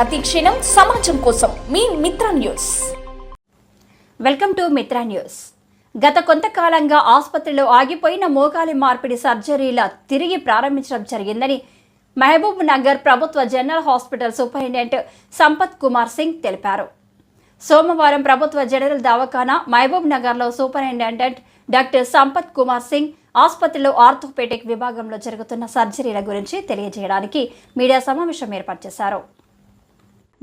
ప్రతి క్షణం సమాజం కోసం మీ మిత్ర న్యూస్. వెల్కమ్ టు మిత్ర న్యూస్. గత కొంతకాలంగా ఆసుపత్రిలో ఆగిపోయిన మోకాలి మార్పిడి సర్జరీల తిరిగి ప్రారంభించడం జరిగిందని మహబూబ్ నగర్ ప్రభుత్వ general hospital superintendent Sampath Kumar Singh తెలిపారు. సోమవారం ప్రభుత్వ జనరల్ దవాఖానా మహబూబ్ నగర్లో సూపరింటెండెంట్ డాక్టర్ సంపత్ కుమార్ సింగ్ ఆసుపత్రిలో ఆర్థోపెడిక్ విభాగంలో జరుగుతున్న సర్జరీల గురించి తెలియజేయడానికి మీడియా సమావేశం ఏర్పాటు చేశారు.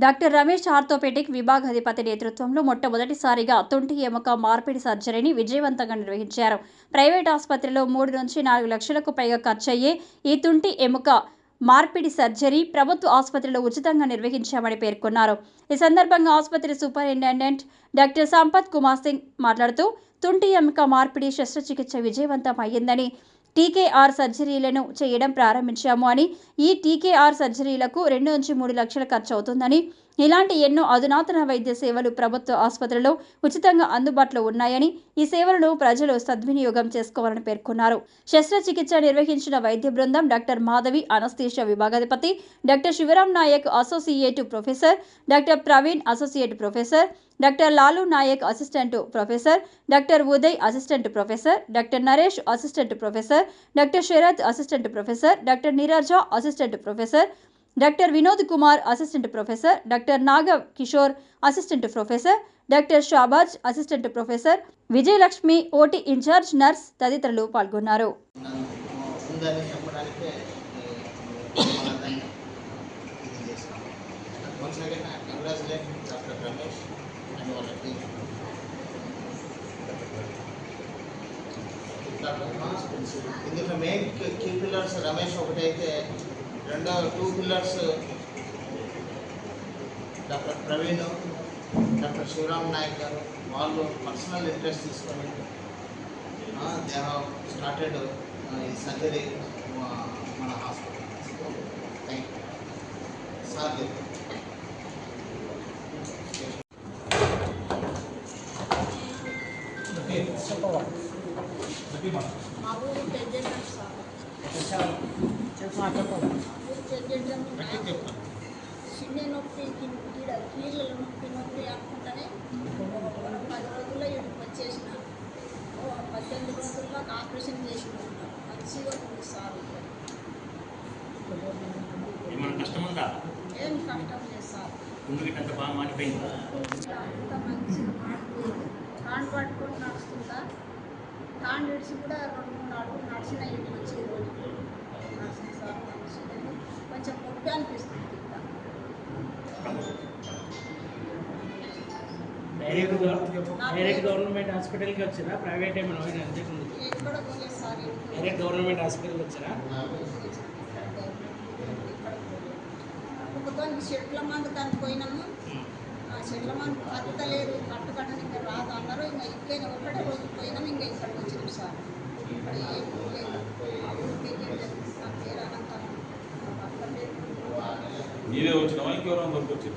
డాక్టర్ రమేష్ ఆర్థోపెడిక్ విభాగాధిపతి నేతృత్వంలో మొట్టమొదటిసారిగా తుంటి ఎముక మార్పిడి సర్జరీని విజయవంతంగా నిర్వహించారు. ప్రైవేట్ ఆసుపత్రిలో 3 నుంచి 4 లక్షలకు పైగా ఖర్చయ్యే ఈ తుంటి ఎముక మార్పిడి సర్జరీ ప్రభుత్వ ఆసుపత్రిలో ఉచితంగా నిర్వహించామని పేర్కొన్నారు. ఈ సందర్భంగా ఆసుపత్రి సూపరింటెండెంట్ డాక్టర్ సంపత్ కుమార్ సింగ్ మాట్లాడుతూ తుంటి ఎముక మార్పిడి శస్త్రచికిత్స విజయవంతం అయ్యిందని, టీకేఆర్ సర్జరీలను చేయడం ప్రారంభించాము అని, ఈ టీకేఆర్ సర్జరీలకు 2 నుంచి 3 లక్షల ఖర్చు అవుతుందని, ఇలాంటి ఎన్నో అధునాతన వైద్య సేవలు ప్రభుత్వ ఆసుపత్రిలో ఉచితంగా అందుబాటులో ఉన్నాయని, ఈ సేవలను ప్రజలు సద్వినియోగం చేసుకోవాలని పేర్కొన్నారు. శస్త్రచికిత్స నిర్వహించిన వైద్య బృందం డాక్టర్ మాధవి అనస్థీషియా విభాగాధిపతి, doctor Sivaram Naik associate professor, doctor Praveen associate professor, doctor Lalu Naik assistant professor, doctor Uday assistant professor, doctor Naresh assistant professor, doctor Sharath assistant professor, doctor Neeraja assistant professor, doctor Vinod Kumar assistant professor, doctor Naga Kishore assistant professor, doctor Shahbaz assistant professor, Vijayalakshmi OT in charge nurse తదితరులు పాల్గొన్నారు. ఇందులో main key pillars Ramesh ఒకటైతే, రెండో 2 pillars doctor Praveen, doctor Shivaram Nayak garu వాళ్ళు personal interest తీసుకొని they have started ఈ surgery మన hospital. Thank you sir. చిన్న నొప్పి కీళ్ళ నొప్పి అనుకుంటానే 10 రోజుల్లో ఇక్కడికి వచ్చేసిన. 18 రోజుల్లో ఆపరేషన్ చేసుకుంటున్నాను. మంచిగా ఉంది సార్. ఏం కష్టం లేదు సార్. అంత మంచిగా మాడిపోయింది. కాండ్ పట్టుకొని నడుస్తుందా, కాండ్ విడిచి కూడా 2-3 అడుగులు నడిచిన ఇంటికి వచ్చి రోజు నడిచిన సార్. కొంచెం నొప్పి అనిపిస్తుంది. డైరెక్ట్ గవర్నమెంట్ హాస్పిటల్కి వచ్చినా, ప్రైవేట్ ఏమైనా ఎక్కడ పోలేదు సార్. డైరెక్ట్ గవర్నమెంట్ హాస్పిటల్కి వచ్చినా. ఒకతో చెట్ల మందు కనుక్కోయినాము. ఆ చెట్ల మందు కట్టలేదు, కట్టడానికి రాదు అన్నారు. ఇంకా ఇక్కడ ఒకటే రోజు పోయినాము. ఇంకా ఇక్కడికి వచ్చినాం సార్. ఇక్కడ ఏం లేదు. నా పేరు అనంతరం. మీరే వచ్చినావా ఇంకెవరైనా దొరికొచ్చారు?